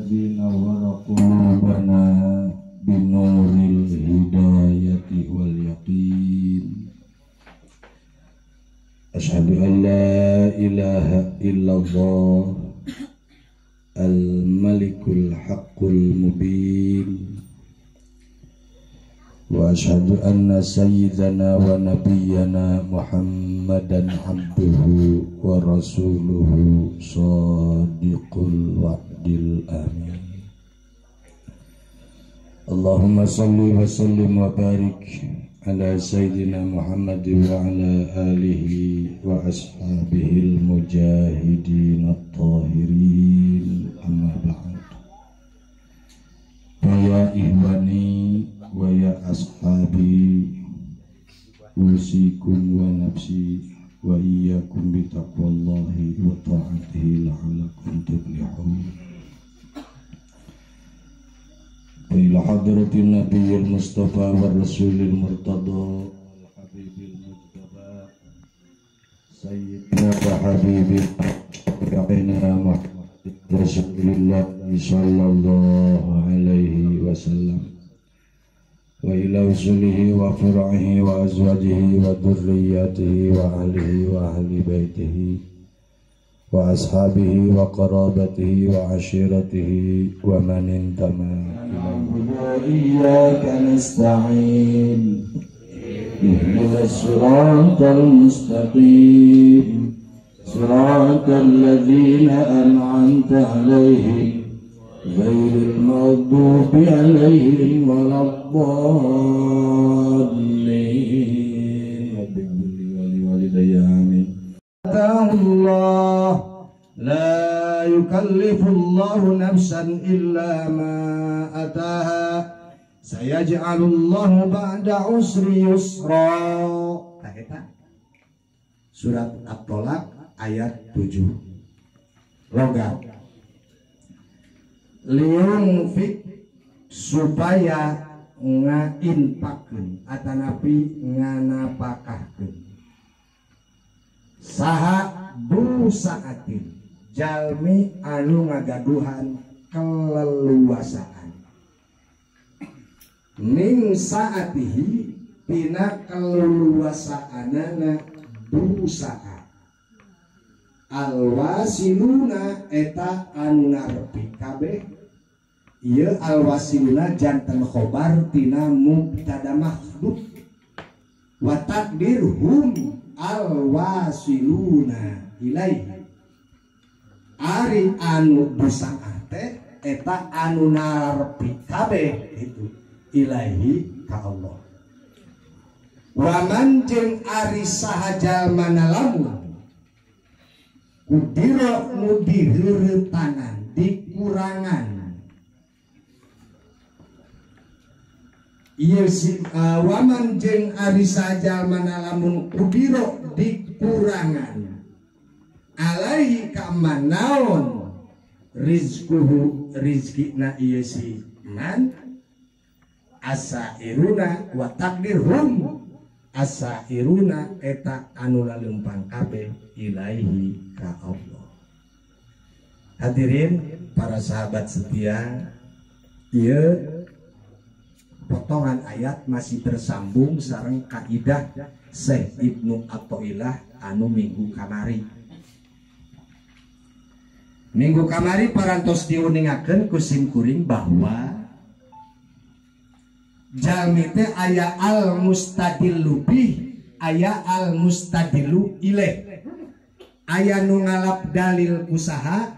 الذي نور قلوبنا بنور الهداية واليقين أشهد أن لا إله إلا الله الملك الحق المبين وأشهد أن سيدنا ونبينا محمدا عبده ورسوله صادق الوعد الأمين اللهم صل وسلم وبارك على سيدنا محمد وعلى آله وأصحابه المجاهدين الطاهرين أما بعد فيا إخواني ويا أصحابي أوصيكم ونفسي وإياكم بتقوى الله وطاعته لعلكم تفلحون إلى حضرة النبي المصطفى والرسول المرتضى الحبيب المجتبى سيدنا وحبيبنا محمد رسول الله صلى الله عليه وسلم وإلى وصله وفرعه وأزواجه وذرياته وأهله وأهل بيته وأصحابه وقرابته وعشيرته ومن انتمى إياك نستعين اهدنا الصراط المستقيم صراط الذين أنعمت عليهم غير المغضوب عليهم ولا الضالين ولوالدي آمين الله لا يكلف الله نفسا إلا ما أتاها سيجعل الله بعد عسر يسرا. Surat At-Tolaq ayat 7. Logat liunfik supaya ngainpakeun atanapi nganapakahkeun saha busaatin jalmi anu ngagaduhan keleluasaan min saatihi tina keleluasaanana busaa alwasiluna eta anu ngarepi kabeh ieu alwasiluna janten khobar tina mubtada mahdhuf wa taqdirhum alwasiluna ilaihi ari anu busaah teh eta anu narepi kabeh itu ilaihi ka Allah wa man jeung ari saha jalmana lamun kudiro nu diheureutangan dikurangan ieu si waman jeung ari saja manalamun kudiro dikurangan alaihi ka manaon rizquhu rizqina ieu si man asairuna wa takdirhum asairuna eta anu laleumpang kabeh ilaihi ka Allah. Hadirin para sahabat setia, ieu potongan ayat masih tersambung sareng kaidah Syekh Ibnu Athaillah anu minggu kamari. Minggu kamari parantos diuningakeun ku simkuring bahwa jalmi teh aya al mustadillu bih aya al mustadillu ilaih aya nu ngalap dalil kusaha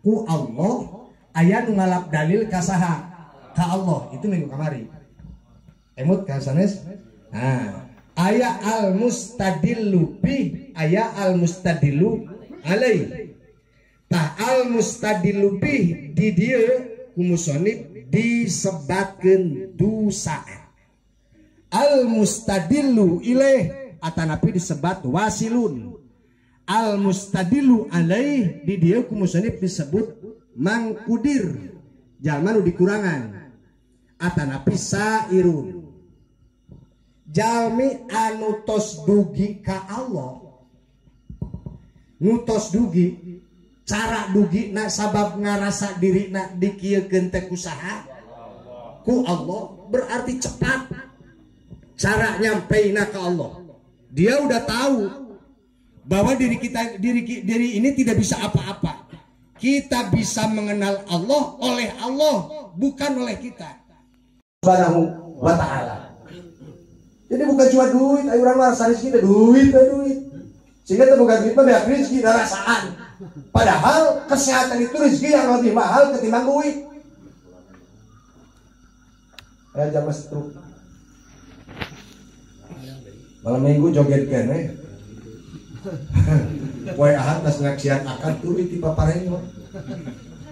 ku Allah aya nu ngalap dalil ka saha ka Allah itu minggu kamari emut ka sanes aya al mustadillu bih aya al mustadillu alaih tah al mustadillu bih di dieu ku musannif disebatkeun dusa al mustadillu ilaih atanapi disebat wasilun al mustadillu alaih di dieu ku musannif disebut mangkudir jalma nu dikurangan atanapi sairun jalmi anu tos dugi ka Allah nu tos dugi cara dugina sabab ngarasa dirina dikieukeun teh kusaha ku Allah, berarti cepat cara nyampeina ke Allah. Dia udah tahu bahwa diri ini tidak bisa apa-apa. Kita bisa mengenal Allah oleh Allah, bukan oleh kita. Subhanahu wa ta'ala. Jadi bukan cuma duit, ayo orang merasa rezeki itu duit. Sehingga itu bukan duit, banyak rezeki dan rasaan. Padahal kesehatan itu rezeki yang lebih mahal ketimbang duit. Ayo jam stroke. Malam minggu joget kene. Poe ahad tas ngaksian akad tuluy ti paparengo.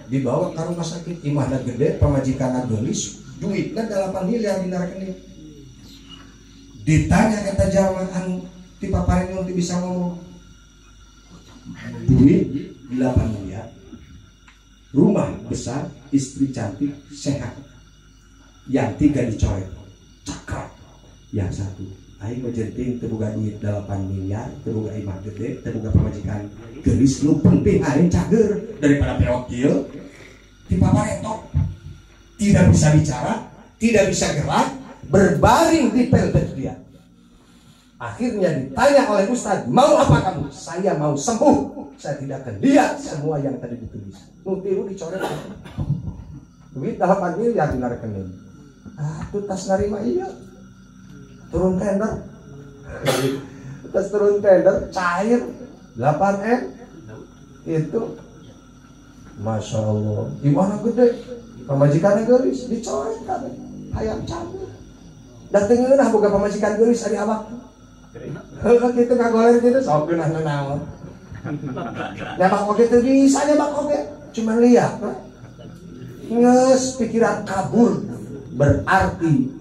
Dibawa ke rumah sakit, imahna gede, pamajikanna geulis, duitna 8 miliar dina rekening. Ditanya eta jalma anu ti paparengo teu bisa ngomong. Duit 8 miliar. Rumah besar, istri cantik, sehat. Yang 3 dicoret. Cakrat. Yang 1 aing menjenting terbuka duit 8 miliar, terbuka imah gede, terbuka pamajikan gelis, lu penting aing cager daripada peot kieu di paparetok. Tidak bisa bicara, tidak bisa gerak, berbaring di pelbet dia. Akhirnya ditanya oleh Ustaz, mau apa kamu? Saya mau sembuh, saya tidak akan lihat semua yang tadi ditulis. Nutiru dicoret duit 8 miliar di rekening. Tuh tas narima iya. Turun tender, terus turun tender cair 8M itu, masya Allah, gimana gede, pemajikannya gelis, dicoret kan, ayam campur, datengin lah bukan pemajikan gelis ada awak, gitu nggak goler gitu, sok genah naon, nyamak oke tuh bisa nyamak oke, cuma lihat, nges pikiran kabur, berarti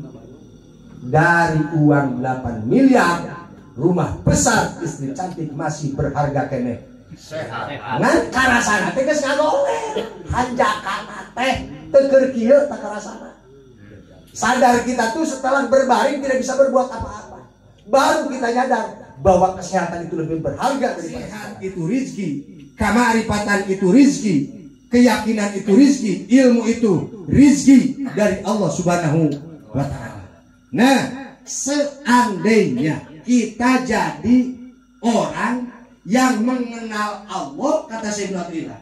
dari uang 8 miliar, rumah besar, istri cantik masih berharga kene. Sehat. Ngan karasana teh geus ngagoler, hanjakana teh teu keur kieu tah karasana. Sadar kita tuh setelah berbaring tidak bisa berbuat apa-apa. Baru kita nyadar bahwa kesehatan itu lebih berharga daripada sehat itu rizki, kamarifatan itu rizki, keyakinan itu rizki, ilmu itu rizki dari Allah Subhanahu wa ta'ala. Nah, seandainya kita jadi orang yang mengenal Allah, kata Syekh Ibnu Athaillah,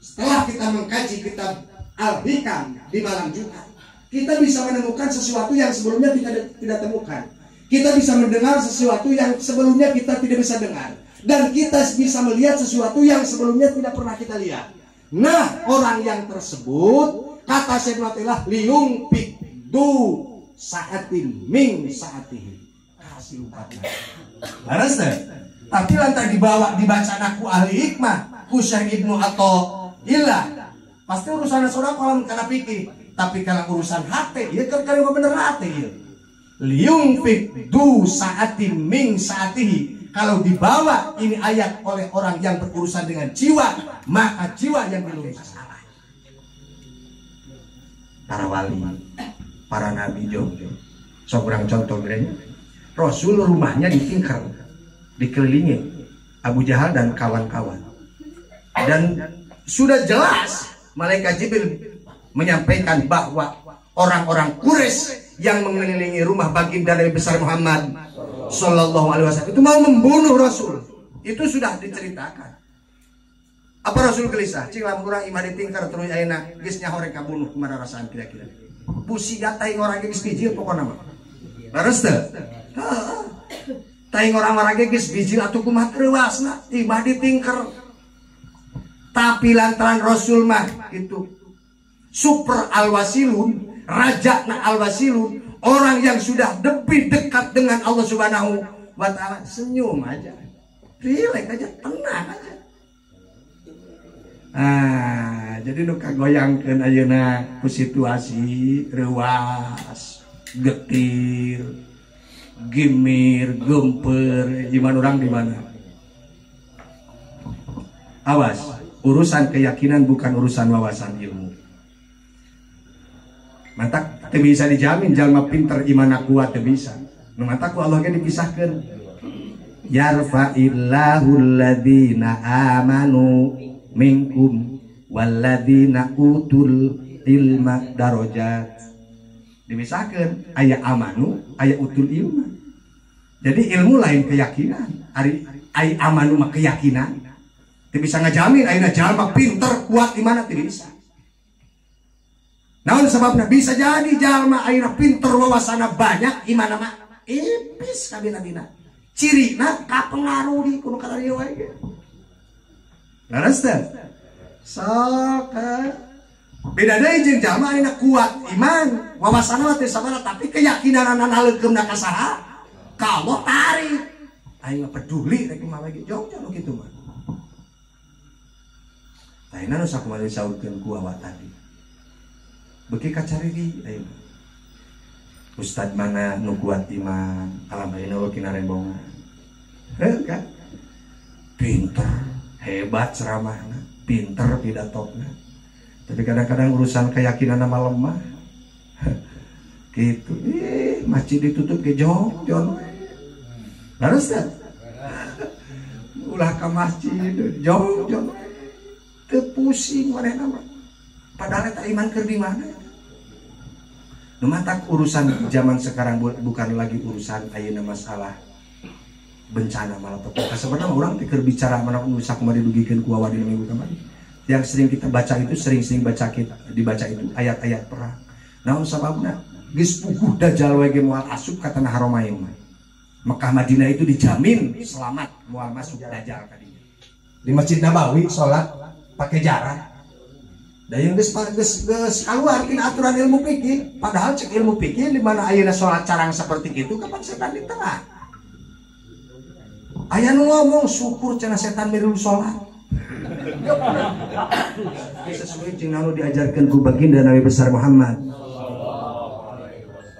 setelah kita mengkaji kitab Al-Hikam di malam Jumat, kita bisa menemukan sesuatu yang sebelumnya kita tidak temukan. Kita bisa mendengar sesuatu yang sebelumnya kita tidak bisa dengar, dan kita bisa melihat sesuatu yang sebelumnya tidak pernah kita lihat. Nah, orang yang tersebut, kata Syekh Ibnu Athaillah, liung pikdu saatin ming saatihi, kasih upatna. Laras deh. Tapi lantai dibaca naku ahli hikmah, ku Syekh Ibnu Athaillah. Pasti urusan saudara kalau kana pikir, tapi kalau urusan hati, ya kan bener hati ya. Liung fikdu saatin ming saatihi. Kalau dibawa ini ayat oleh orang yang berurusan dengan jiwa, maka jiwa yang belum salah. Para wali, para nabi jogja. Seorang contoh gereja, Rasul rumahnya ditingkar, dikelilingi Abu Jahal dan kawan-kawan. Dan sudah jelas malaikat Jibril menyampaikan bahwa orang-orang Quraisy yang mengelilingi rumah baginda Nabi besar Muhammad Sallallahu Alaihi Wasallam itu mau membunuh Rasul. Itu sudah diceritakan. Apa Rasul gelisah? Cing lamun urang imah ditingkar terus ayeuna geus nyahore kabunuh kumaha rasaan kira-kira. Busiga taing orang geus bijil pokona mah. Laras teu? Heeh. Taing orang-orang geus bijil atuh kumaha treuasna imah ditingkar. Tapi lantaran Rasul mah itu super al-wasilun, raja na al-wasilun, orang yang sudah lebih dekat dengan Allah Subhanahu wa ta'ala, senyum aja, rileks aja, tenang aja. Jadi nu kagoyangkeun ayeuna ku situasi reuas, getir, gimir, gemper, iman orang di mana? Awas, urusan keyakinan bukan urusan wawasan ilmu. Mata teu bisa dijamin jalma pinter imanna kuat teu bisa. Nu mata ku Allah ge dipisahkeun. Yarfa'illahu alladziina aamanu minkum walladzina utul ilma darajat. Dimisahkeun aya amanu aya utul ilma. Jadi ilmu lain keyakinan, ai amanu mah keyakinan. Teu bisa ngajamin ayeuna jalma pinter kuat di mana teu bisa. Naon sebabna bisa jadi jalma ayeuna pinter wawasana banyak imanna mah ipis kabina-bina. Cirina kapengaruh di kuno kata dia wae. Laras teh. Sok beda deui jeung jalma anu kuat iman, wawasana teh sabaraha tapi keyakinanna naleungkeun ka saha? Ka Allah tarik. Aing mah peduli rek mah lagi jauh kitu mah. Ayeuna nu sakumaha disaurkeun ku awak tadi. Beuki kacariri ayeuna. Ustad mana nu kuat iman, alam ayeuna we kina rembongan. Heuh kan? Pinter, hebat ceramahna, pinter pidatona. Tapi kadang-kadang urusan keyakinan nama lemah gitu. Masjid ditutup ke jong harus kan ulah ke masjid jong pusing mana nama padahal tak iman ke di mana. Numatak urusan zaman sekarang bukan lagi urusan ayeuna masalah bencana malah pokoknya sebenarnya orang pikir bicara mana usah kemarin didugikeun ku awak dina minggu kamari. Yang sering kita baca itu sering dibaca itu ayat-ayat perang. Naon sababna? Geus puguh dajal we ge moal asup ka tanah haromaeum. Mekah Madinah itu dijamin selamat moal masuk dajal ka dieu. Di Masjid Nabawi salat pakai jarak. Da yang geus kaluar tina aturan ilmu fikih, padahal cek ilmu fikih di mana ayeuna salat carang seperti itu kapan setan di tengah. Aya nu ngomong syukur cenah setan milu salat. Sesuai jeung anu diajarkeun ku baginda Nabi besar Muhammad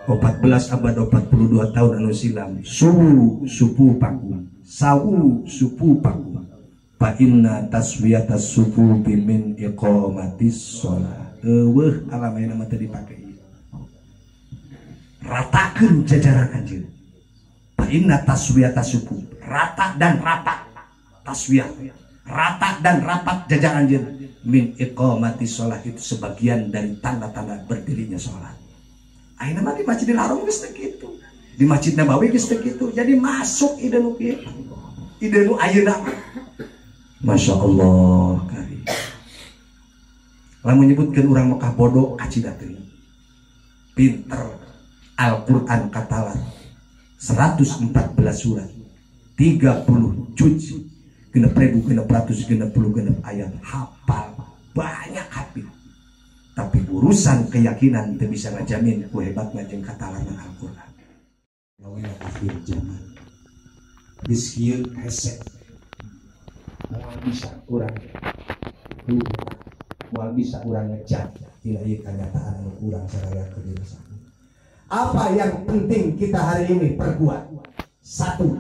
14 abad 42 tahun anu silam. Supu paku fa inna taswiyatas sufu min iqamatis shalah. Eueuh alamana mah teu dipake. Ratakeun jajaran anjeun. Fa inna taswiyatas sufu, rata dan rapat. Taswiyah rata dan rapat jajaran anjeun min iqamatis shalah itu sebagian dari tanda-tanda berdirinya salat. Ayeuna mah di Masjidil Haram geus teh kitu. Di Masjid Nabawi geus teh kitu. Jadi masuk ide nu kieu. Ide nu ayeuna. Masyaallah karim. Lamun nyebutkeun urang Mekah bodoh acida teuing. Pinter Al-Qur'an katalan 114 surat 30 juz 6.666 ayat hafal banyak hafid. Tapi urusan keyakinan tidak bisa ngajamin ku hebatna jeung katalanan Al-Qur'an. Lawena akhir zaman. Geus kieu hese. Moal bisa urang moal bisa urang ngejat tina ieu kanyataan anu urang saraya ke diri sami. Apa yang penting kita hari ini perbuat? Satu,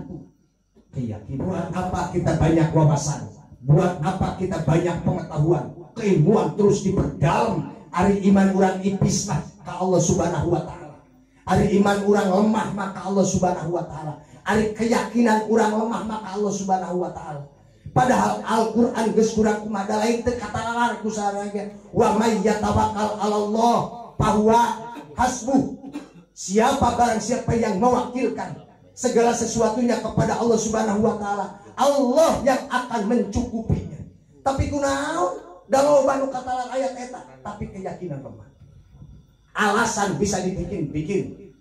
keyakinan. Buat apa kita banyak wawasan? Buat apa kita banyak pengetahuan? Keilmuan terus diperdalam. Ari iman urang ipis mah ka Allah Subhanahu wa taala. Ari iman urang lemah mah ka Allah Subhanahu wa taala. Ari keyakinan urang lemah mah ka Allah Subhanahu wa taala. Padahal Al-Qur'an geus kurang kumaha lain teu katalalar ku sareng wa may yatawakkal 'alallah fahuwa hasbuh. Siapa barang siapa yang mewakilkan segala sesuatunya kepada Allah Subhanahu wa taala, Allah yang akan mencukupinya. Tapi kunaon? Daloba nu katalan ayat eta, tapi keyakinan lemah. Alasan bisa dibikin-bikin.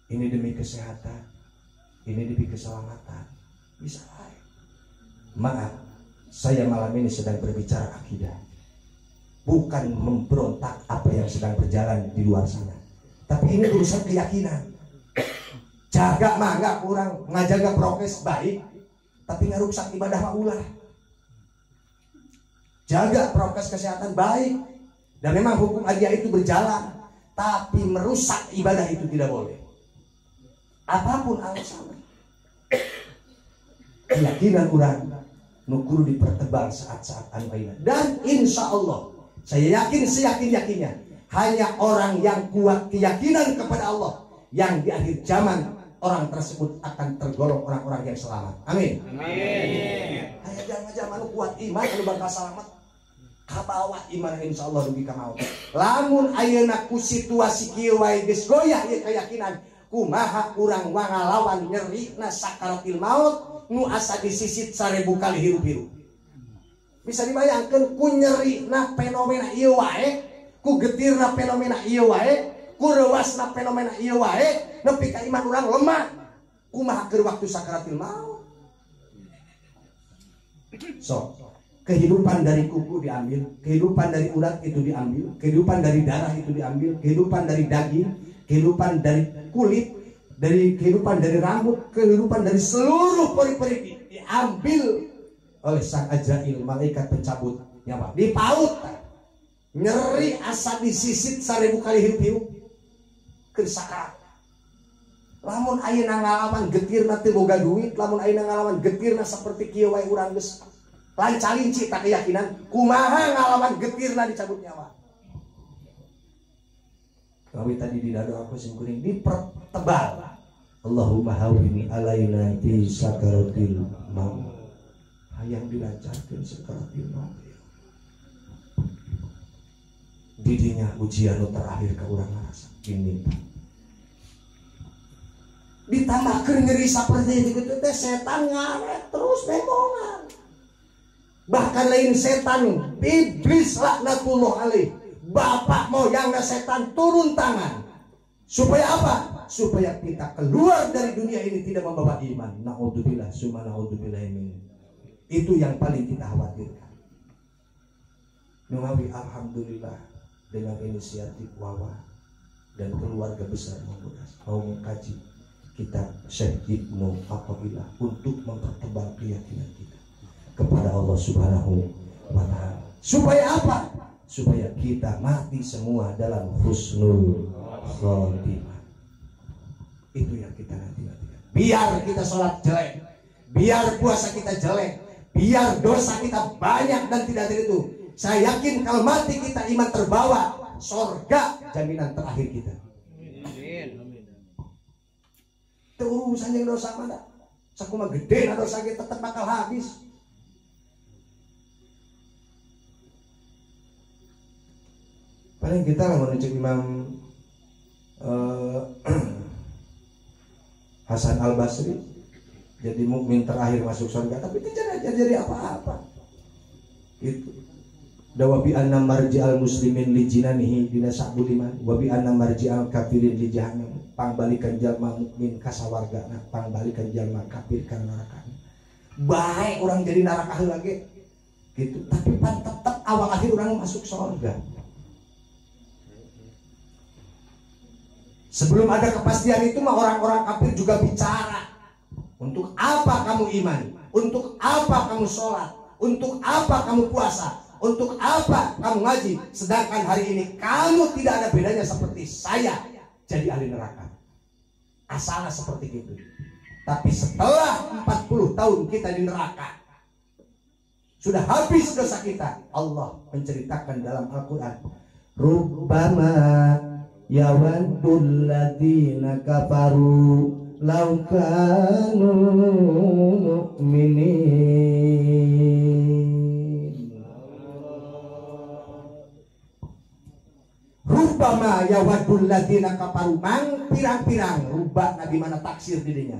Ini demi kesehatan, ini demi keselamatan. Bisa lain. Maaf, saya malam ini sedang berbicara akidah. Bukan memberontak apa yang sedang berjalan di luar sana. Tapi ini urusan keyakinan. Jaga mah enggak kurang, ngajaga prokes baik, tapi ngarusak ibadah mah ulah. Jaga prokes kesehatan baik, dan memang hukum aja itu berjalan, tapi merusak ibadah itu tidak boleh. Apapun alasannya. Keyakinan urang nukur dipertebal saat-saat anu ayeuna. Dan insya Allah, saya yakin seyakin-yakinnya, hanya orang yang kuat keyakinan kepada Allah yang di akhir zaman orang tersebut akan tergolong orang-orang yang selamat. Amin. Amin. Aya jangan kuat iman anu bakal selamat. Kabawa iman insyaallah dugi ka maut. Lamun ayeuna ku situasi kieu wae geus goyah ieu keyakinan, kumaha urang ngalawan nyerina sakaratil maut nu asa disisit 1000 kali hirup-hirup. Bisa dibayangkeun ku nyerina fenomena ieu wae, ku getirna fenomena ieu wae, ku reuasna fenomena ieu wae, nepi ka iman urang lemah. Kumaha keur waktu sakaratil maut. So, kehidupan dari kuku diambil, kehidupan dari urat itu diambil, kehidupan dari darah itu diambil, kehidupan dari daging, kehidupan dari kulit, dari kehidupan dari rambut, kehidupan dari seluruh pori-pori diambil oleh sang Azrail, malaikat pencabut nyawa. Dipaut, nyeri asa disisit 1000 kali hirup-hirup, keur sakarat. Lamun ayeuna ngalaman getirna teu boga duit, lamun ayeuna ngalaman getirna saperti kieu wae urang geus lancalinci tak keyakinan, kumaha ngalaman getirna dicabut nyawa. Kawi tadi di dada aku sing kuring dipertebal. Allahumma hawwini alaina fi sakaratil maut. Hayang dilancarkeun sakaratil maut. Didinya ujian terakhir ka urang ngarasa gini. Ditambahkeun nyeri saperti itu teh setan ngaret terus bemongan. Bahkan lain setan, iblis laknatullah alaih, bapak moyangna setan turun tangan. Supaya apa? Supaya kita keluar dari dunia ini tidak membawa iman. Na'udzubillah, summa na'udzubillah min. Itu yang paling kita khawatirkan. Nungawi alhamdulillah dengan inisiatif Wawa dan keluarga besar mau mengkaji kitab Syekh Ibnu Athaillah untuk mempertebal keyakinan kita kepada Allah Subhanahu wa Ta'ala. Supaya apa? Supaya kita mati semua dalam husnul khotimah. Itu yang kita nanti-nantikan. Biar kita sholat jelek, biar puasa kita jelek, biar dosa kita banyak dan tidak terhitung. Saya yakin kalau mati kita iman terbawa, sorga jaminan terakhir kita. Itu urusan yang dosa mana? Sakuma gede na dosa kita tetap bakal habis. Paling kita lah menuju Imam Hasan Al Basri jadi mukmin terakhir masuk surga, tapi tidak jadi apa-apa. Itu. Dawabi anna marji'al muslimin li jinanihi dina sa'buliman wa bi anna marji'al kafirin li jahannam. Pangbalikan jalma mukmin ka sawargana, pangbalikan jalma kafir ka neraka. Baik orang jadi neraka lagi. Gitu. Tapi tetap awal akhir orang masuk surga. Sebelum ada kepastian itu mah orang-orang kafir juga bicara. Untuk apa kamu iman? Untuk apa kamu sholat? Untuk apa kamu puasa? Untuk apa kamu ngaji? Sedangkan hari ini kamu tidak ada bedanya seperti saya jadi ahli neraka. Asalnya seperti itu. Tapi setelah 40 tahun kita di neraka, sudah habis dosa kita. Allah menceritakan dalam Al-Quran, Rubbama yawaddul ladzina kafaru law kanu mu'minin. Rubbama yawaddul ladzina kafaru, mang pirang-pirang rubah di mana taksir dirinya.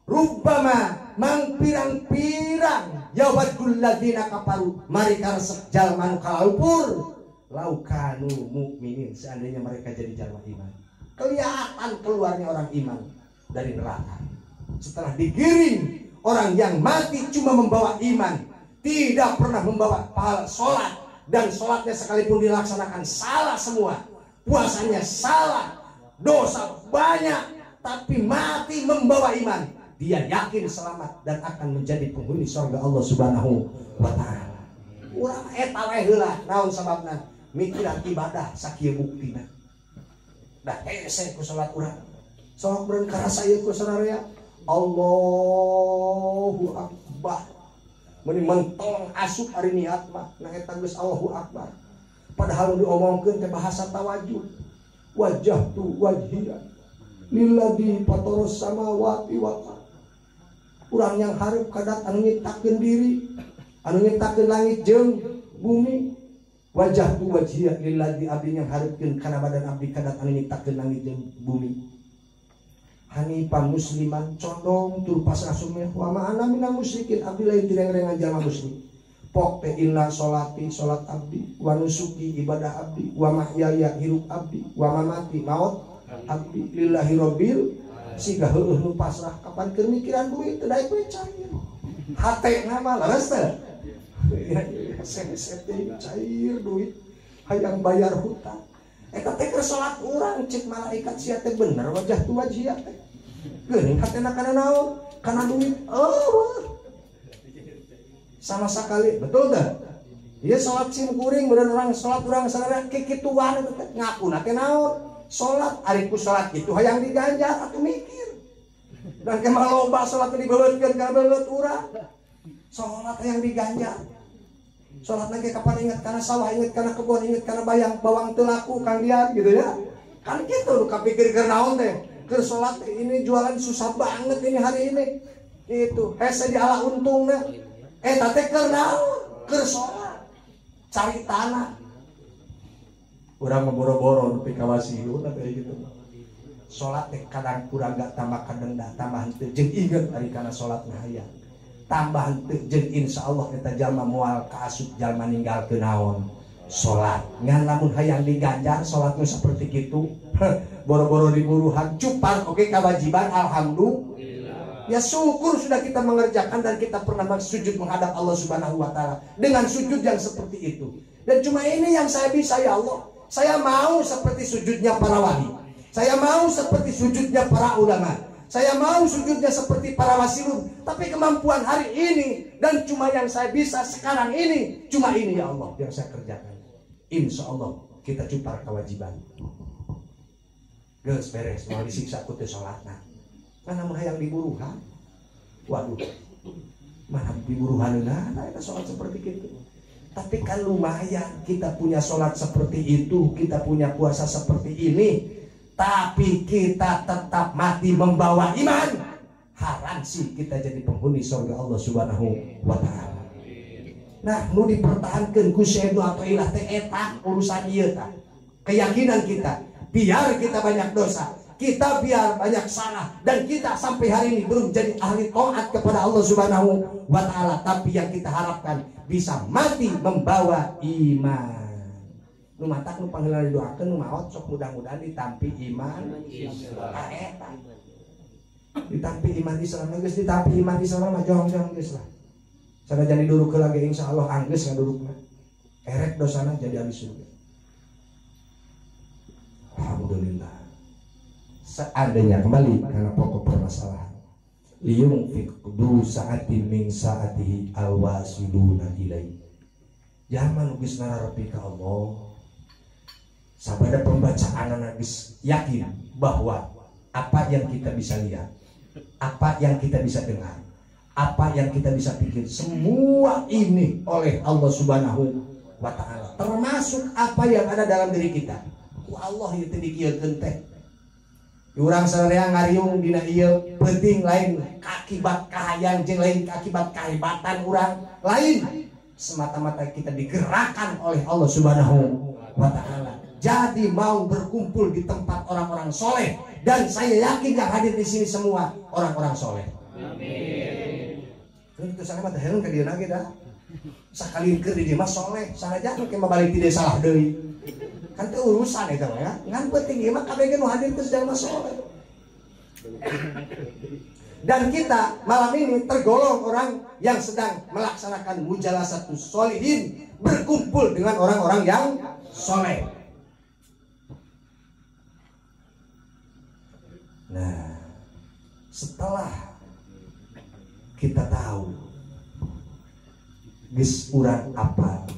Rubbama mang pirang-pirang yawaddul ladzina kafaru, mari karesep jalma nu kalaupur laukanu mukminin, seandainya mereka jadi jalma iman. Kelihatan keluarnya orang iman dari neraka. Setelah digiring orang yang mati cuma membawa iman, tidak pernah membawa pahala sholat, dan sholatnya sekalipun dilaksanakan salah semua, puasanya salah, dosa banyak, tapi mati membawa iman, dia yakin selamat dan akan menjadi penghuni surga Allah Subhanahu wa Ta'ala. Urang eta we heula naon sababna? Mikiran ibadah sakieu buktina. Dah hese ku salat urang. Salat urang karasa ieu ku sararea. Allahu Akbar. Meni mentong asup ari niat mah na eta geus Allahu Akbar. Padahal diomongkeun teh bahasa tawajuh. Wajjahtu wajhiya lilladzi fataros samawati wal ardh. Urang yang hareup kadat anu nyiptakeun diri, anu nyiptakeun langit jeung bumi. Wajah tu wajhiya lilladzi abdi yang hareupeun kana badan abdi kadat anu nyiptakeun langit jeung bumi. Hanifan musliman condong tur pasrah sumeh wa ma'ana minal musyrikin abdi lain direng-rengan jalma musyrik. Pok teh inna sholati sholat abdi wa nusuki ibadah abdi wa mahyaya hirup abdi wa mamati maut abdi lillahi rabbil siga heueuh nu pasrah kapan keur mikiran duit teu daek we cair hatena mah leres teh setting cair duit hayang bayar hutang eta teh keur salat urang cek malaikat sia teh bener wajah tu wajhiya teh geuning hatena kana naon kana duit sama sekali betul dah. Dia sholat sim kuring bener orang sholat orang sadar kikituan ngaku nate naon sholat ariku sholat itu hayang diganjar atau mikir dan kemah loba sholat dibeuleukeun ka beuleut urang sholat hayang diganjar sholat lagi kapan ingat karena sawah ingat karena kebun ingat karena bayang bawang teu laku kang lihat gitu ya kan gitu kapikir keur naon teh keur sholat ini jualan susah banget ini hari ini itu hese diala untungna teh keur naon keur sholat cari tanah urang boro-boro nepi ka wasiun kayak gitu sholat teh kadang kurang gak tambah kadang dah tambah henteu jeung inget ari kana sholat na hayang tambah henteu jeung insyaallah eta jalma moal kaasup jalma ninggalkeun naon sholat ngan lamun hayang diganjar sholat nu saperti kitu boro-boro diburuhan cupang oke kewajiban alhamdulillah. Ya syukur sudah kita mengerjakan dan kita pernah bersujud menghadap Allah Subhanahu wa taala dengan sujud yang seperti itu. Dan cuma ini yang saya bisa ya Allah. Saya mau seperti sujudnya para wali. Saya mau seperti sujudnya para ulama. Saya mau sujudnya seperti para wasilun. Tapi kemampuan hari ini dan cuma yang saya bisa sekarang ini cuma ini ya Allah yang saya kerjakan. Insya Allah kita cupar kewajiban. Geus beres mau disiksa ku teu salatna. Mana mah yang diburuhan, waduh, mana diburuhan nah kita sholat seperti itu. Tapi kan lumayan kita punya sholat seperti itu, kita punya puasa seperti ini, tapi kita tetap mati membawa iman. Haram sih kita jadi penghuni surga Allah Subhanahu wa taala. Nah, nu dipertahankan ku syaitu atau ilah teh eta urusan ieu tah. Keyakinan kita, biar kita banyak dosa. Kita biar banyak salah dan kita sampai hari ini belum jadi ahli taat kepada Allah Subhanahu wa taala, tapi yang kita harapkan bisa mati membawa iman. Nu matak nu panggeulan didoakeun nu maot sok mudah-mudahan ditampi iman Islam. Ditampi iman Islam geus ditampi iman Islam mah jong-jong geus lah. Sana jadi duduk lagi insyaallah anggeus ngadudukna. Erek dosana jadi ahli surga. Alhamdulillah. Seandainya kembali karena pokok permasalahan liyung fikdu saatin min saatihi alwasiluna ilai zaman geus nararepi ka Allah sabada pembacaan geus yakin bahwa apa yang kita bisa lihat, apa yang kita bisa dengar, apa yang kita bisa pikir, semua ini oleh Allah Subhanahu wa taala, termasuk apa yang ada dalam diri kita. Allah ieu teh dikieukeun teh urang sareang ngariung dina ieu penting lain akibat kahayang jeung lain akibat kahebatan urang lain semata-mata kita digerakkan oleh Allah Subhanahu wa taala. Jadi mau berkumpul di tempat orang-orang soleh dan saya yakin yang hadir di sini semua orang-orang soleh. Amin. Itu sana mah teh ka dieu lagi dah. Sakali keur di dieu mah soleh, sanajan ke balik ti salah deui. Kan itu urusan itu ya ngan penting ieu mah kabeh nu hadir teh sedang soleh. Dan kita malam ini tergolong orang yang sedang melaksanakan mujalasatus sholihin, berkumpul dengan orang-orang yang soleh. Nah, setelah kita tahu geus urang apa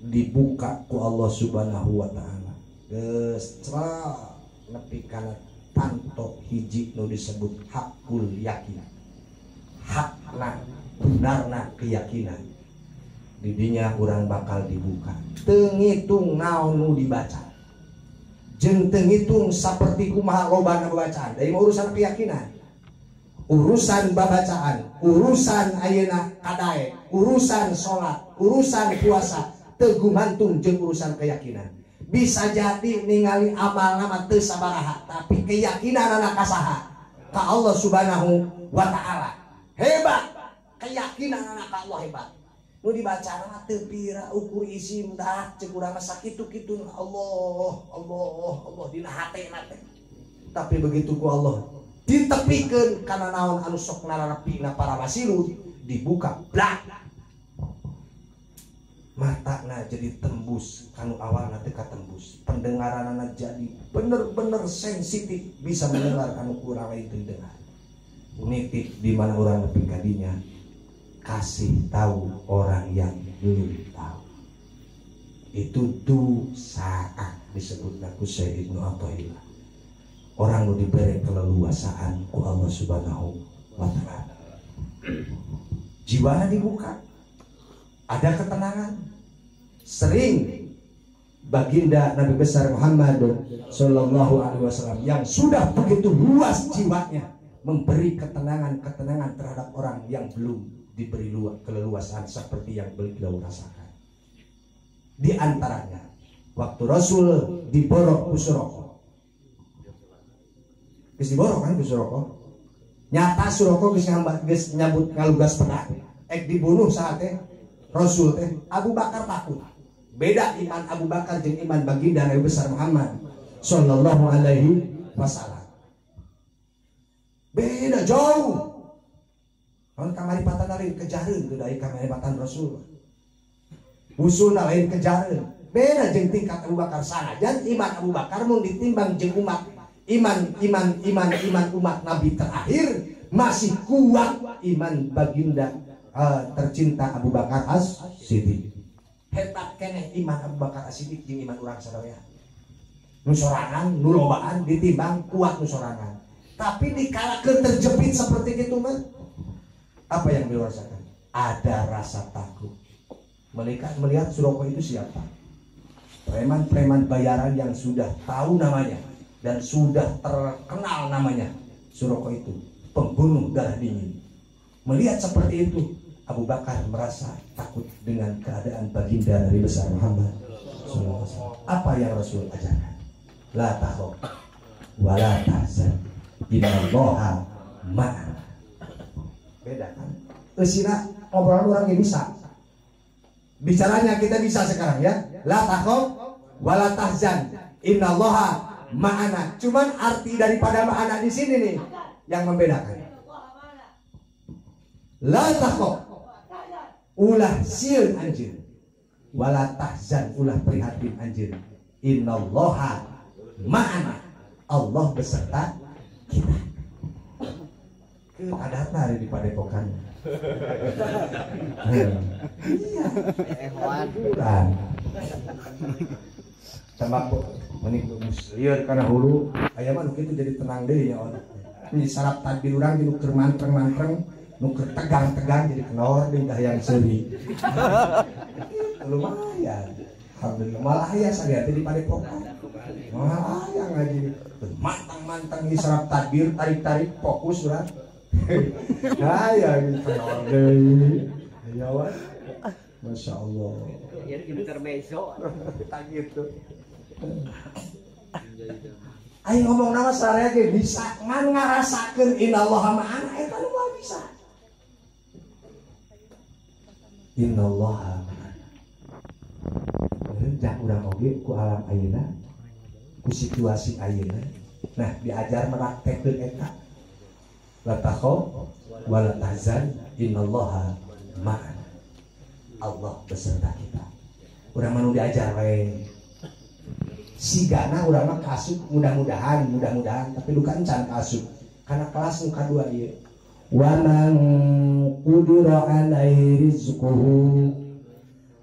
dibuka ku Allah Subhanahu wa taala, geus nepi kana tanto hiji nu disebut hakul yakin, hakna benarna keyakinan. Di dinya urang bakal dibuka teu ngitung naon nu dibaca, jeung teu ngitung saperti kumaha lobana bacaan. Da ieu urusan keyakinan. Urusan babacaan, urusan ayeuna kadae, urusan salat, urusan puasa teu gumantung jeung urusan keyakinan. Bisa jadi ningali amal nama teu sabaraha, tapi keyakinan anak kasaha ka Allah Subhanahu wa taala. Hebat, keyakinan anak ka Allah hebat. Nu dibaca mah teu pira ukur isi dah ceuk urang mah sakitu-kitu Allah dina hatena teh. Tapi begitu ku Allah ditepikeun kana naon anu sok nararepina para wasilut dibuka blak. Matana jadi tembus kanu awalna teu katembus. Pendengaranna jadi bener-bener sensitif bisa mendengar anu kurang lain teu dengar. Nitip di mana orang nepi kadinya kasih tahu orang yang belum tahu. Itu saat disebut ku Syekh Ibnu Athaillah. Orang nu diberi keleluasaan ku Allah Subhanahu wa taala. Jiwana dibuka. Ada ketenangan. Sering baginda Nabi besar Muhammad sallallahu alaihi wasallam yang sudah begitu luas jiwanya memberi ketenangan terhadap orang yang belum diberi keleluasaan seperti yang beliau rasakan. Di antaranya waktu Rasul diborok ku Suroko. Geus diborok kan ku Suroko. Nyata Suroko geus nyambut ngalugas pedang. Dibunuh saat teh Rasul teh Abu Bakar takut. Beda iman Abu Bakar jeung iman baginda Nabi besar Muhammad sallallahu alaihi wasallam. Beda jauh. Lawan kamaripatan lain kejareun teu da kamaripatan Rasul. Usulna lain kejareun. Beda jeung tingkat Abu Bakar sanajan iman Abu Bakar mun ditimbang jeung umat iman umat Nabi terakhir masih kuat iman baginda tercinta Abu Bakar As-Siddiq. Hebat keneh iman Abu Bakar As-Siddiq jeung iman urang sadaya. Nu sorangan, nu lobaan ditimbang kuat nu sorangan. Tapi dikala terjepit seperti itu kan, apa yang beliau rasakan? Ada rasa takut. Melihat Suroko itu siapa? Preman-preman bayaran yang sudah tahu namanya dan sudah terkenal namanya. Suroko itu pembunuh darah dingin. Melihat seperti itu, Abu Bakar merasa takut dengan keadaan baginda Nabi besar Muhammad. Apa yang Rasul ajarkan? La takhaf wa la tahzan. Innallaha ma'ana. Beda kan? Eusina obrolan orang yang bisa. Bicaranya kita bisa sekarang ya. La takhaf wa la tahzan. Innallaha ma'ana. Cuman arti daripada ma'ana di sini nih yang membedakan. La takhaf ulah sieun anjeun. Wa la tahzan ulah prihatin anjeun. Innallaha ma'ana. Allah beserta kita. Adatna hari di Padepokan. Iya. Ehwan. Tembak menik lieur kana hulu aya mah nu kitu jadi tenang deui nya orang. Ini sarap tadbir urang di nuker mantreng nu tegang-tegang jadi kenor deui dayang seuri. Lumayan. Alhamdulillah malah aya sadia teh di Padepokan. Malah aya ngaji mantang-mantang di sarap tadbir tarik-tarik fokus urang. Aya kenor deui. Aya wae. Masya Allah. Intermezzo. Tak gitu. Ayo ngomong nama saraya ge bisa ngan ngarasakeun innallaha ma'ana eta nu moal bisa. Innallaha ma'ana. Jak urang oge ku alam ayeuna, ku situasi ayeuna. Nah, diajar meraktekeun eta. La takhaf wa la tahzan innallaha ma'ana. Allah beserta kita. Urang mah nu diajar we. Sigana urang mah kasuk mudah-mudahan tapi duka encan kasuk. Karena kelas nu kadua ieu. Wa man qudira alaihi rizquhu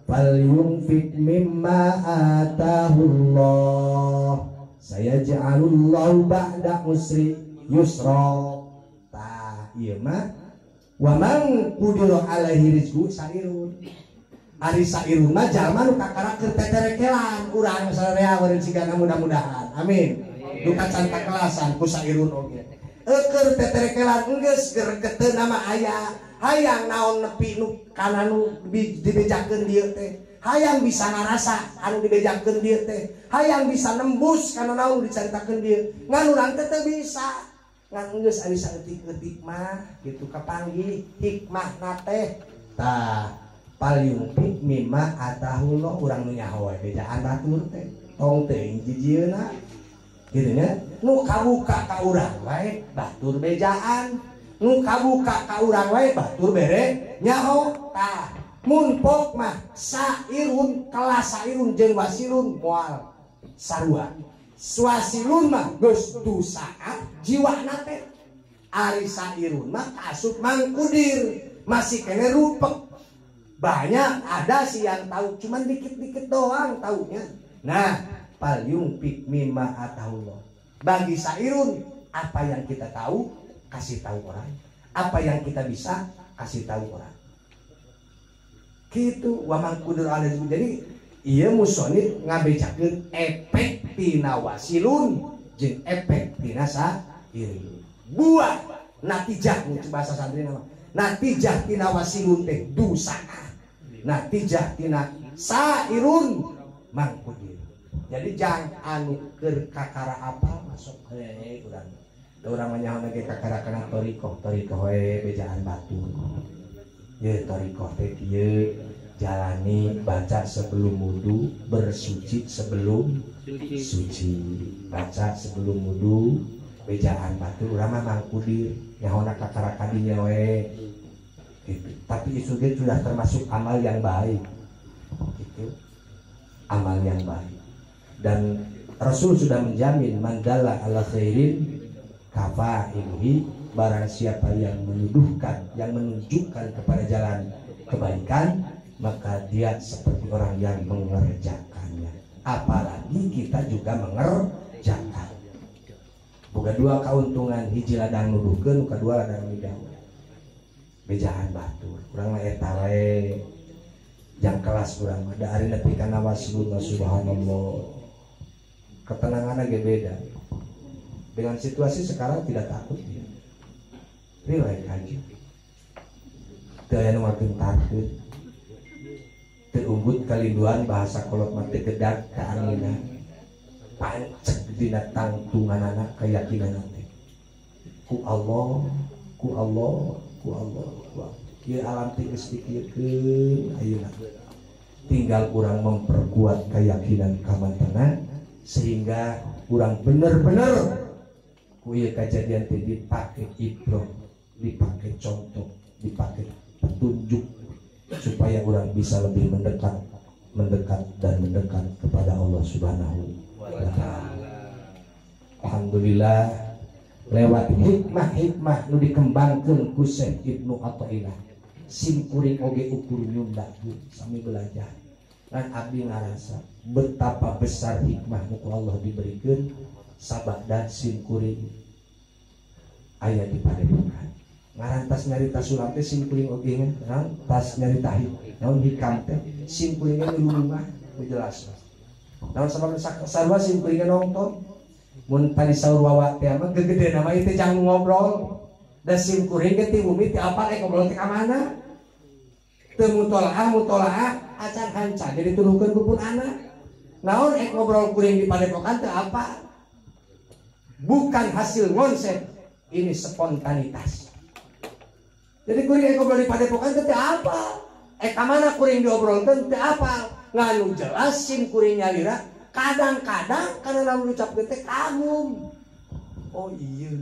falyunfik mimma atahu Allah. Sayaj'alullahu ba'da usri yusra. Tah ieu mah wa man qudira alaihi rizquhu sarirun. Ari sairun mah jalma nu kakarakeun teterekelan urang sararea weureun sigana mudah-mudahan amin duka canta kelasan ku sairun oge keur teterekelan geus gregeteun nama aya hayang naon nepi nu kana nu dibejakeun dieu teh hayang bisa ngarasa anu dibejakeun dieu teh hayang bisa nembus kana naon dicaritakeun dieu ngan urang teh teu bisa ngan geus ari saeutik-eutik mah kitu kapanggih hikmahna teh tah palyungpik mimma atahullah urang nu nyaho we bejaan batur teh tong teuing jijieuna kitu nya nu kabuka ka urang wae batur bejaan nu kabuka ka urang wae batur bere nyaho tah mun pok mah sairun kelas sairun jeung wasilun moal sarua swasilun mah geus dusaat jiwana teh ari sairun mah kasut mangkudir masih kene rupek banyak ada sih yang tahu cuman dikit-dikit doang taunya nah palyungpik mimma atahullah bagi sairun apa yang kita tahu kasih tahu orang apa yang kita bisa kasih tahu orang gitu wa man qudur ala jadi ieu musonif ngabecakeun efek tina wasilun jeung efek tina sairun buah natijah nu bahasa santri nama natijah tina wasilun teh dusa natijah tina sairun mangkudir jadi jangan anu keur kakara apa masuk urang menyaho ge kakara kana torikoh we bejaan batu ye torikoh teh kieu jalani baca sebelum wudu bersuci sebelum suci baca sebelum wudu bejaan batu urang mah mangkudir nyahona kakara kadinya we gitu. Tapi itu sudah termasuk amal yang baik gitu. Amal yang baik dan Rasul sudah menjamin mandala ala khairin kafa'ilhi barang siapa yang menuduhkan yang menunjukkan kepada jalan kebaikan maka dia seperti orang yang mengerjakannya apalagi kita juga mengerjakan boga dua kauntungan hiji ladang nuduhkeun kadua ladang midang bejaan batur urang mah eta we jang kelas urang mah da ari nepi kana wasilun subhanallah ketenanganna ge beda dengan situasi sekarang tidak takut dia relax aja teu aya nu makin takut teu unggul kalinduan bahasa kolot mah teu gedag ka anina pancek dina tangtunganana keyakinanna teh ku Allah ieu alam teh geus dipikirkeun ayeuna tinggal urang memperkuat keyakinan ka mantena sehingga urang bener-bener ku ieu kejadian teh dipake ibrah dipake contoh dipake petunjuk supaya urang bisa lebih mendekat kepada Allah Subhanahu wa taala. Alhamdulillah lewat hikmah nu dikembangkeun ku Syekh Ibnu Athaillah simkuring oge ukur nyunda sami belajar dan abdi ngarasa betapa besar hikmah nu Allah diberikan sabada simkuring aya di padepokan ngarantas nyarita sulam teh simkuring oge ngan tas nyarita naon hikam teh simkuringna di rumah jelas naon sabab sarua simkuringna nongton mun tadi saur wawa teh mah gegede nama itu jangan ngobrol da simkuring ge ti bumi ti apa ngobrol teh ka mana teu mutolaah acan hanca jadi turuhkeun pupun anak naon ngobrol kuring di padepokan teh apa bukan hasil konsep ini spontanitas jadi kuring ngobrol di padepokan teh apa ka mana kuring diobrolkeun teh apa nganu jelas simkuring nyalira kadang-kadang karena lamun ucap teh kagum oh iya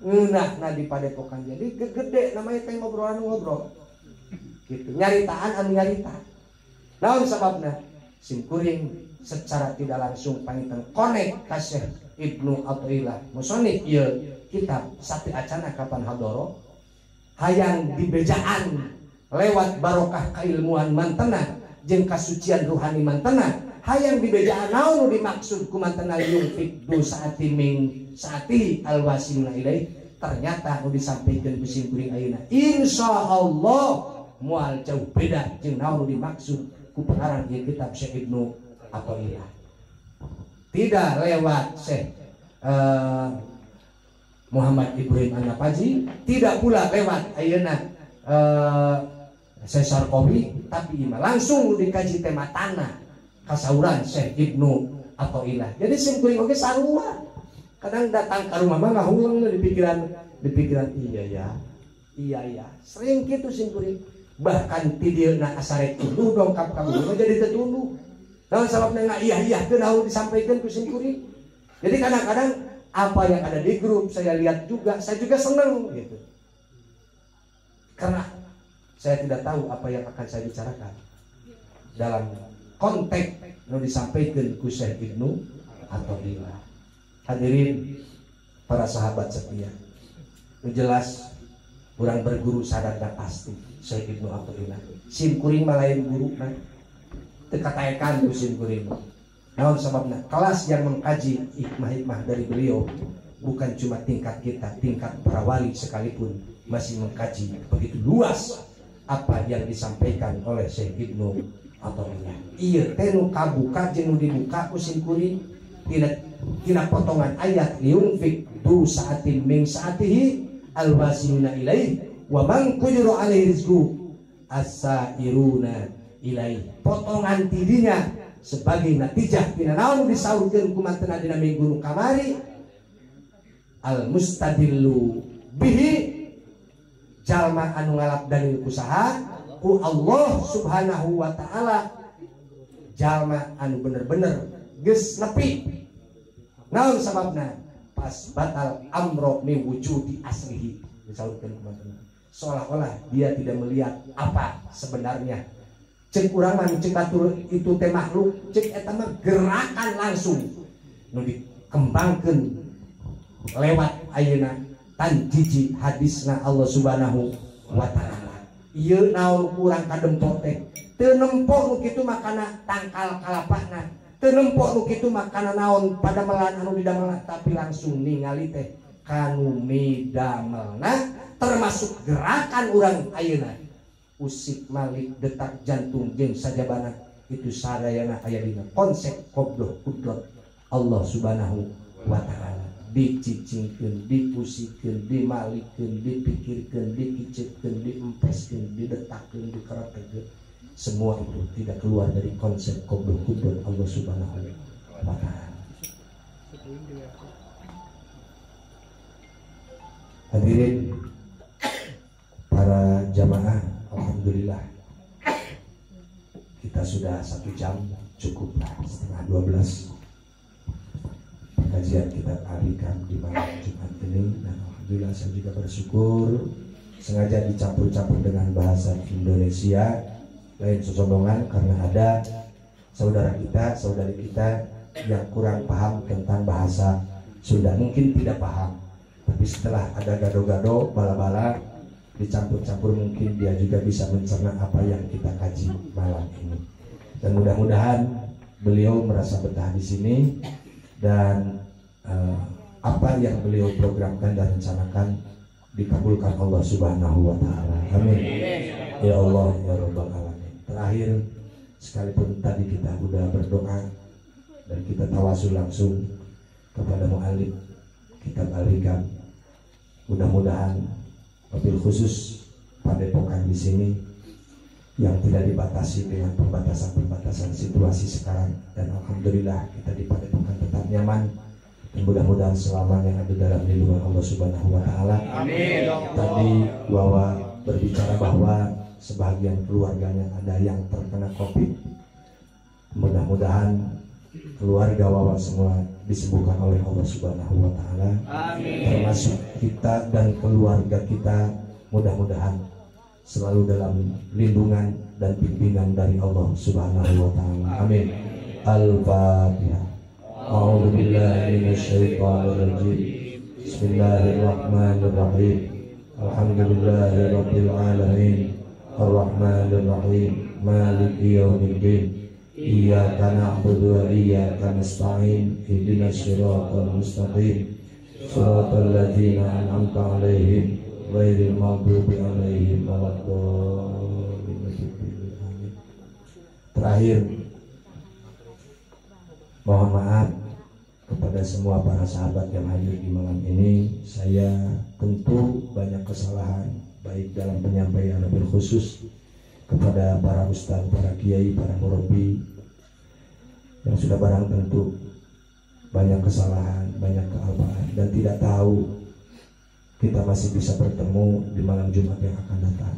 ngeunahna di padepokan jadi gede namanya teh ngobrol gitu nyaritaan anu nyarita naon sababna simkuring secara tidak langsung pangitan konek ka Syekh Ibnu Athaillah musonif ieu kitab sati acana kapan hadoro hayang dibejaan lewat barokah kailmuan mantena jeung kasucian ruhani mantena hayang dibejaan naon dimaksud ku mantena yungfik du saati ming saati alwasiluna ilaih ternyata nu disampaikan ku simkuring ayeuna insyaallah moal jauh beda jeung naon dimaksud ku pengarang ieu kitab Syekh Ibnu Athaillah. Tidak lewat Syekh Muhammad Ibrahim An-Nafazi, tidak pula lewat ayeuna Syekh Sarqawi, tapi langsung dikaji tema tanah kasauran Syekh Ibnu Athaillah. Jadi simkuring oge sarua. Kadang datang ke rumah mah ngahuleng di pikiran iya ya. Sering gitu simkuring. Bahkan ti dieuna asare tuluh dongkap ka guru jadi tetuluh. Naon sababna iya teu naon disampaikan ku simkuring. Jadi kadang-kadang apa yang ada di grup saya lihat juga, saya juga senang gitu. Karena saya tidak tahu apa yang akan saya bicarakan dalam konteks yang disampaikan ku Syekh Ibnu Athaillah. Hadirin para sahabat setia, jelas kurang berguru sadar dan pasti Syekh Ibnu Athaillah. Sim kuring malain guru nah. Teu kataekan ku sim kuring. Naon sababna? Kelas yang mengkaji hikmah-hikmah dari beliau bukan cuma tingkat kita, tingkat para wali sekalipun masih mengkaji begitu luas apa yang disampaikan oleh Syekh Ibnu Athaillah. Ieu teh nu kabuka jeung nu dibuka ku sim kuring tina potongan ayat liunfik du saatin min saatihi alwasiluna ilaih wa man qudira alaihi rizqu as-sairuna ilaih. Potongan tidinya sebagai natijah tina naon disaurkeun ku mantenna dina minggu nu kamari al mustadillu bihi jalma anu ngalap dalil kusaha ku Allah Subhanahu wa taala, jalma anu bener-bener geus nepi naon sababna pas batal amro min wujudi aslihi disaurkeun ku mantenna, seolah-olah dia tidak melihat apa sebenarnya. Cek urang mah cek batur itu teh makhluk, cek eta mah gerakan langsung nu dikembangkeun lewat ayeuna tan jiji hadisna Allah Subhanahu wa taala. Ieu naon kurang kadempok teh teu nempok nu kitu mah kana tangkal kalapana, teu nempok nu kitu mah kana naon padamelan anu didamelna, tapi langsung ningali teh kanu midamelna termasuk gerakan urang ayeuna. Usik malik detak jantung jeung sajabana itu sadayana aya dina konsep qobdoh qudrat Allah Subhanahu wa taala. Dicicingkeun, dipusikeun, dimalikeun, dipikirkeun, dikicetkeun, diempeskeun, didetakkeun, dikeretekeun. Semua itu tidak keluar dari konsep qobdoh qudrat Allah Subhanahu wa taala. Hadirin para jamaah, alhamdulillah kita sudah 1 jam, cukuplah setengah 12 pengajian kita alihkan di malam Jumat ini, dan alhamdulillah saya juga bersyukur sengaja dicampur-campur dengan bahasa Indonesia, lain sosombongan karena ada saudara kita, saudari kita yang kurang paham tentang bahasa Sunda, mungkin tidak paham, tapi setelah ada gado-gado, bala-bala dicampur-campur mungkin dia juga bisa mencerna apa yang kita kaji malam ini. Dan mudah-mudahan beliau merasa betah di sini dan apa yang beliau programkan dan rencanakan dikabulkan Allah Subhanahu wa taala. Amin. Ya Allah ya Rabbal alamin. Terakhir, sekalipun tadi kita sudah berdoa dan kita tawasul langsung kepada mu'alif kitab Al-Hikam, mudah-mudahan wabil khusus padepokan di sini yang tidak dibatasi dengan pembatasan-pembatasan situasi sekarang, dan alhamdulillah kita di padepokan tetap nyaman dan mudah-mudahan selamanya ada dalam lindungan Allah Subhanahu wa taala. Amin. Tadi bahwa berbicara bahwa sebagian keluarganya ada yang terkena Covid. Mudah-mudahan keluarga Wawa semua disembuhkan oleh Allah Subhanahu wa taala. Amin. Termasuk kita dan keluarga kita, mudah-mudahan selalu dalam lindungan dan bimbingan dari Allah Subhanahu wa taala. Amin. Al-Fatihah. A'udzu billahi minasyaitonir rajim. Bismillahirrahmanirrahim. Alhamdulillahirabbil alamin. Arrahmanir rahim. Maliki yaumiddin. Iyyaka na'budu wa iyyaka nasta'in. Ihdinas siratal mustaqim. Shiratal ladzina an'amta 'alaihim ghairil maghdubi 'alaihim waladdallin. Terakhir, mohon maaf kepada semua para sahabat yang hadir di malam ini. Saya tentu banyak kesalahan, baik dalam penyampaian wabil khusus kepada para ustaz, para kiai, para murabi yang sudah barang tentu banyak kesalahan, banyak kealpaan, dan tidak tahu kita masih bisa bertemu di malam Jumat yang akan datang,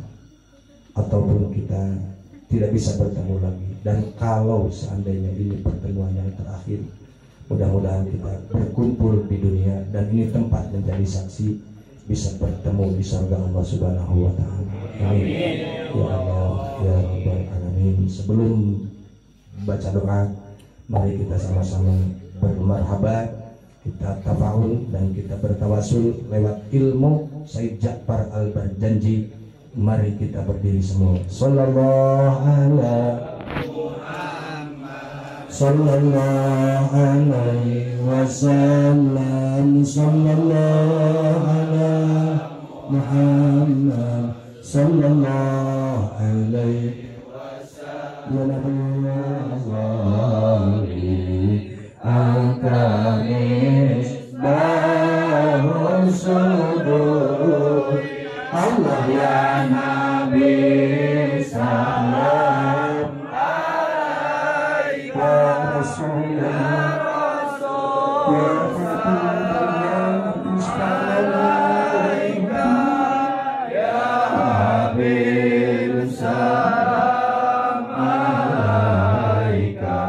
ataupun kita tidak bisa bertemu lagi. Dan kalau seandainya ini pertemuan yang terakhir, mudah-mudahan kita berkumpul di dunia dan ini tempat menjadi saksi bisa bertemu di surga Allah Subhanahu wa taala. Amin. Ya Allah, ya Rabbal alamin. Sebelum baca doa, mari kita sama-sama bermarhabat, kita tafaul dan kita bertawasul lewat ilmu Said Ja'far Al-Barjanji. Mari kita berdiri semua. Sallallahu alaihi wasallam. Sallallahu alaihi Muhammad. Sallallahu alaihi wasallam. Angkanis bahus subuh. Allah ya Nabi salam alaika Rasulullah ya Habib salam alaika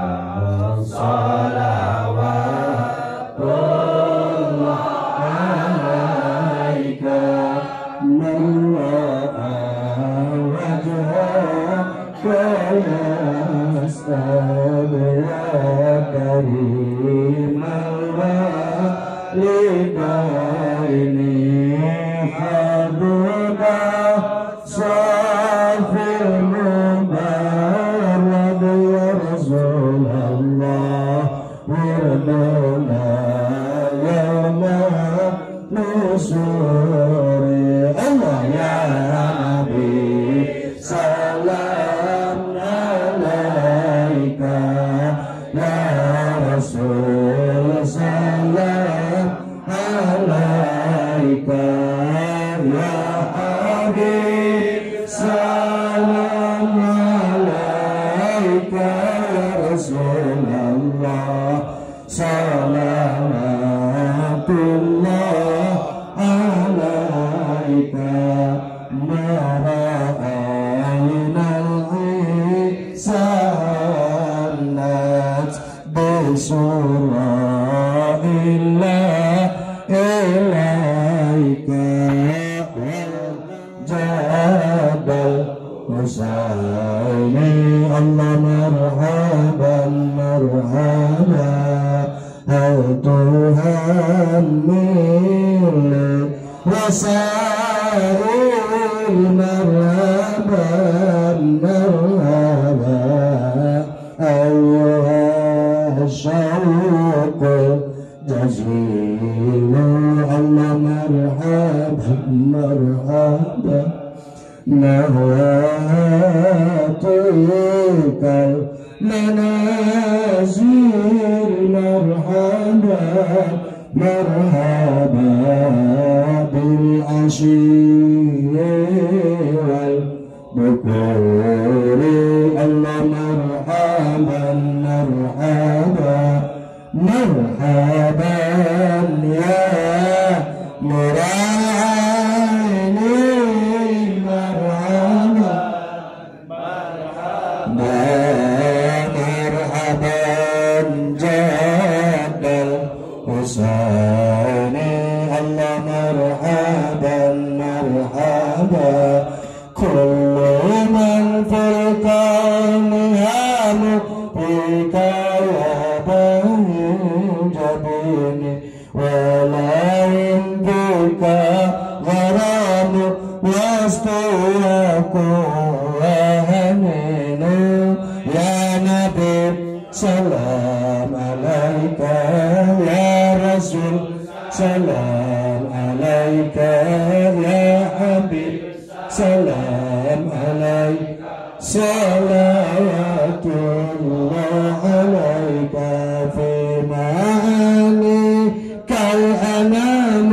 salawatullah alaika Salam alaika ya Habib, salam alaika salawat الله عليك في معانيك الأنام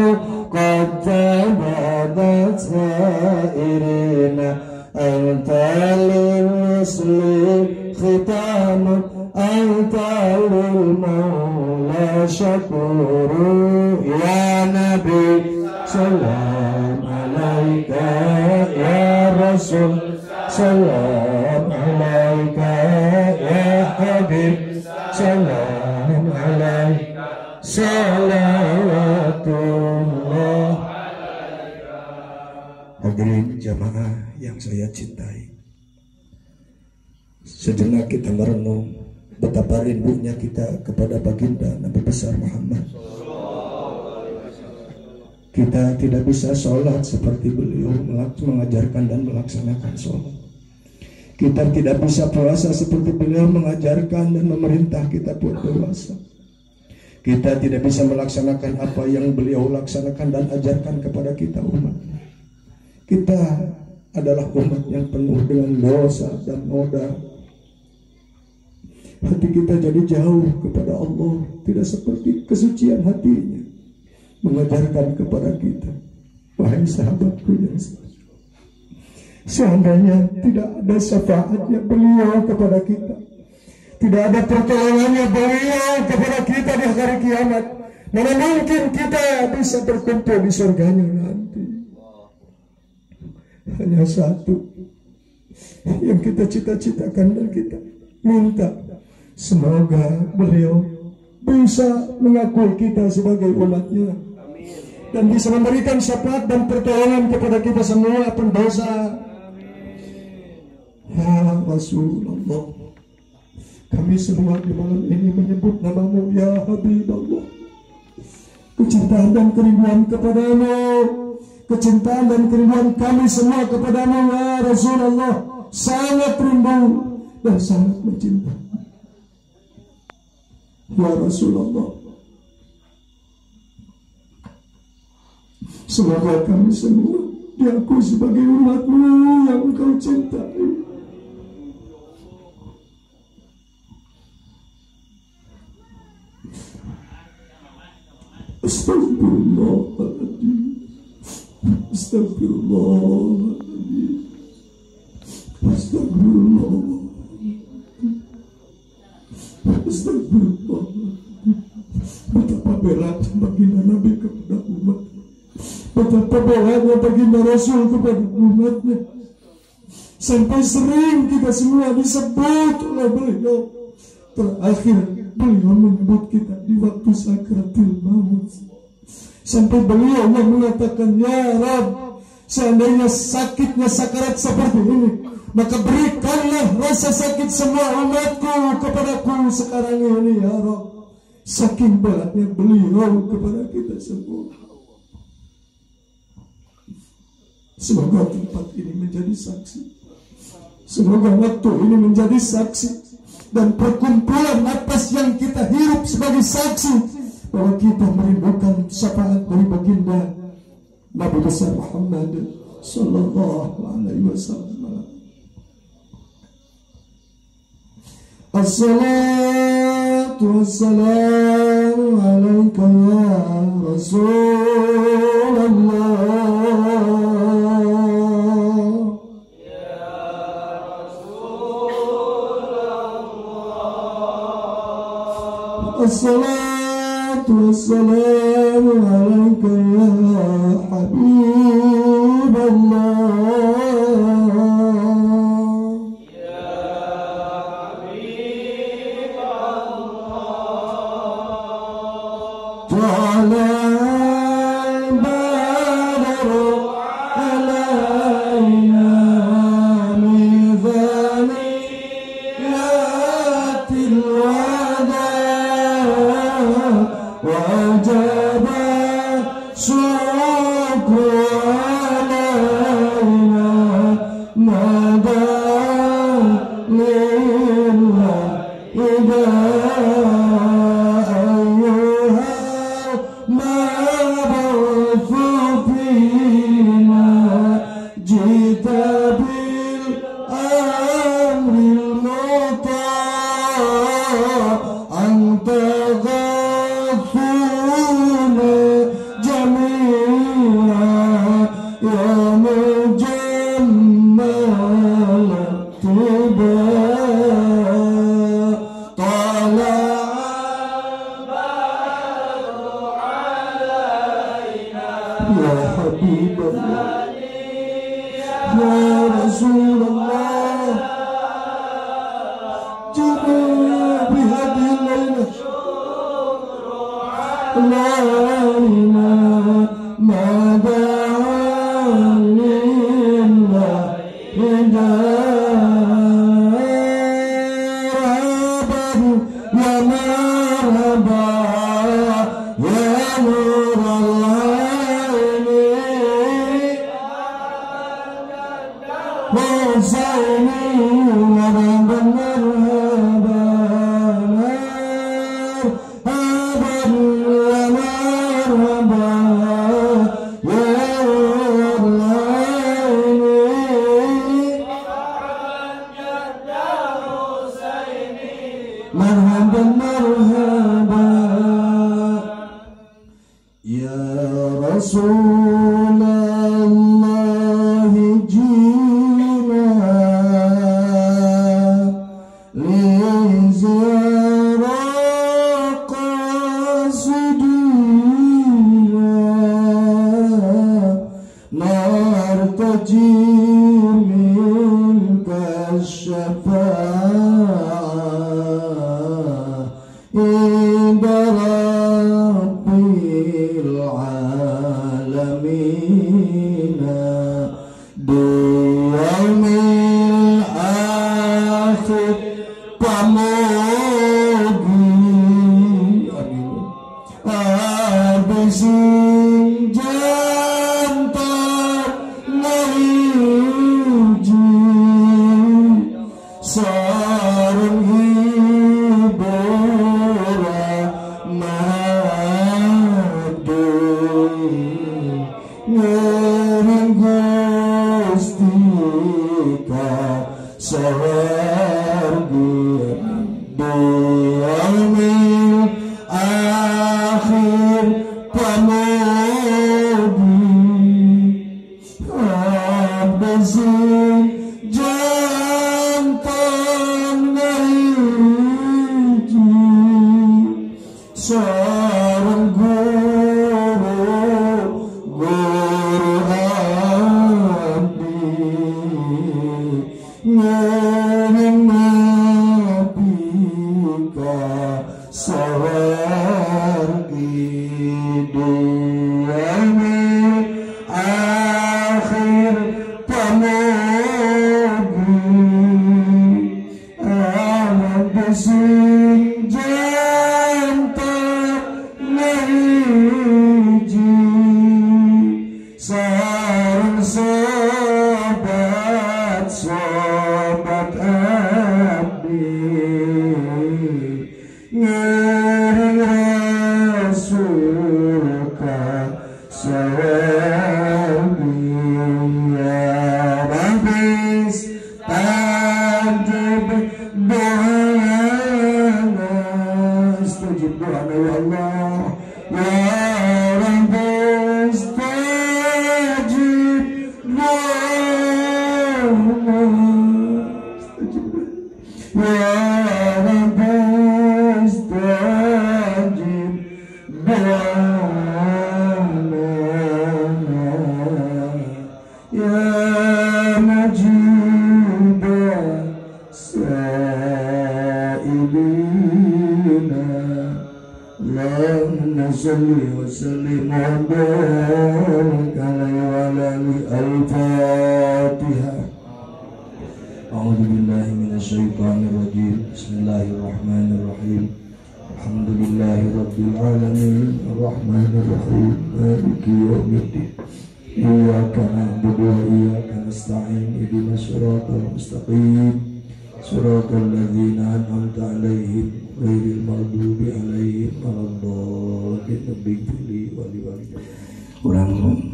قد تبادت سائرين أنت للمسلم ختام أنت للمولى شكور يا نبي سلام عليك يا رسول سلام عليك يا حبيب سلام عليك salawatullah. Hadirin jamaah yang saya cintai, sejenak kita merenung betapa rindunya kita kepada baginda Nabi besar Muhammad. Kita tidak bisa sholat seperti beliau mengajarkan dan melaksanakan sholat. Kita tidak bisa puasa seperti beliau mengajarkan dan memerintah kita buat puasa. Kita tidak bisa melaksanakan apa yang beliau laksanakan dan ajarkan kepada kita umat. Kita adalah umat yang penuh dengan dosa dan noda. Hati kita jadi jauh kepada Allah, tidak seperti kesucian hatinya mengajarkan kepada kita. Wahai sahabatku yang seandainya tidak ada syafaatnya beliau kepada kita, tidak ada pertolongannya beliau kepada kita di hari kiamat, mana mungkin kita bisa berkumpul di surganya nanti. Hanya satu yang kita cita-citakan dan kita minta, semoga beliau bisa mengakui kita sebagai umatnya dan bisa memberikan syafaat dan pertolongan kepada kita semua pendosa. Ya Rasulullah, kami semua di malam ini menyebut namamu ya Habibullah. Kecintaan dan kerinduan kepadamu, kecintaan dan kerinduan kami semua kepadamu ya Rasulullah, sangat rindu dan sangat mencintai. Ya Rasulullah, semoga kami semua diakui sebagai umatmu yang engkau cintai. Astagfirullahaladzim, astagfirullahaladzim, astagfirullah, astagfirullah. Betapa berat baginda Nabi kepada umat, betapa beratnya baginda Rasul kepada umatnya, sampai sering kita semua disebut oleh beliau. Terakhir beliau menyebut kita di waktu sakaratul maut, sampai beliau yang mengatakan, ya Rabb, seandainya sakitnya sakarat seperti ini, maka berikanlah rasa sakit semua umatku kepadaku sekarang ini ya Rabb. Saking beratnya beliau kepada kita semua. Semoga tempat ini menjadi saksi, semoga waktu ini menjadi saksi, dan perkumpulan atas yang kita hirup sebagai saksi bahwa kita merindukan syafaat dari baginda Nabi besar Muhammad sallallahu alaihi wasallam. Assalatu wassalamu alaika ya Rasulullah. Assalatu wassalamu alaika ya Habibullah. Ya Habibullah. Ta'ala al-badru alayna mizaniyatil wada وجب الشكر علينا مدى لله إذا أيها المبعوث فينا جئت بالأمر المطاع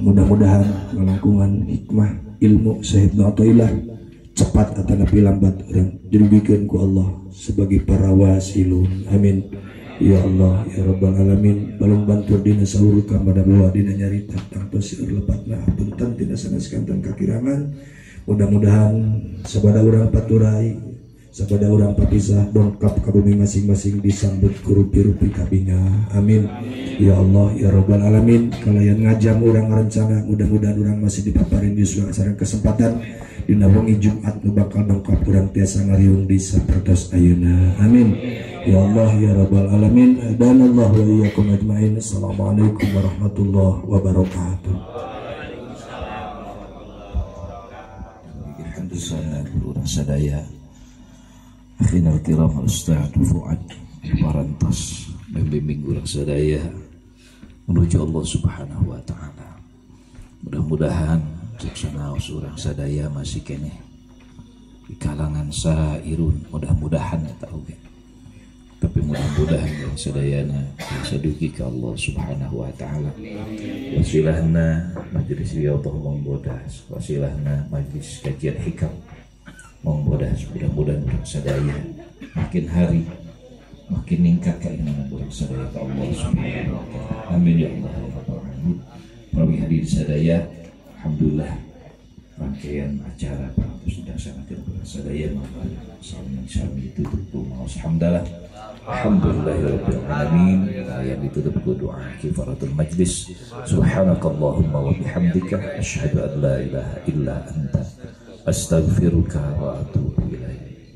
Mudah-mudahan melangkungan hikmah ilmu Sayyidina Athaillah cepat atau lebih lambat orang dirugikan ku Allah sebagai para wasilun amin Ya Allah ya Rabbal Alamin balung bantur dina saur kamada bawa dina nyarita tangtu seueur lepatna punten tina saneskanten kakirangan. Mudah-mudahan sabada urang paturai sabada urang papisah dongkap ka bumi masing-masing disambut kurupi-rupi kabinga. Amin ya Allah ya Rabbal Alamin. Kalayan ngajam urang rencana mudah-mudahan urang masih dipaparin yuswa sareng kesempatan dina wengi Jumat nu bakal dongkap urang tiasa ngariung di sapertos ayeuna. Amin ya Allah ya Rabbal Alamin. Dan Allah wa iyyakum ajmain. Assalamualaikum warahmatullahi wabarakatuh. Alhamdulillah urang sadaya akhirul kiram Ustaz Fuad parantos membimbing urang sadaya menuju Allah Subhanahu wa taala. Mudah-mudahan saksanaos urang sadaya masih keneh di kalangan sairun, mudah-mudahan eta oge. Tapi mudah-mudahan urang sadayana sadugi ka Allah Subhanahu wa taala. Wasilahna majelis riyadhah mongbodas, wasilahna majelis kajian hikam mongbodas. Mudah-mudahan urang sadaya makin hari makin ningkat keimanan urang sadaya ka Allah Subhanahu wa taala. Amin ya Allah ya rabbal alamin. Para hadirin sadaya, alhamdulillah rangkaian acara parantos dilaksanakeun urang sadaya mangga sami ditutup ku maos hamdalah. Alhamdulillahirabbil alamin. Yang ditutup ku doa kifaratul majlis. Subhanakallahumma wa bihamdika asyhadu an la ilaha illa anta astaghfiruka wa atubu ilaik.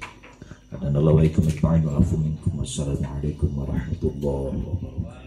Assalamualaikum warahmatullahi wabarakatuh.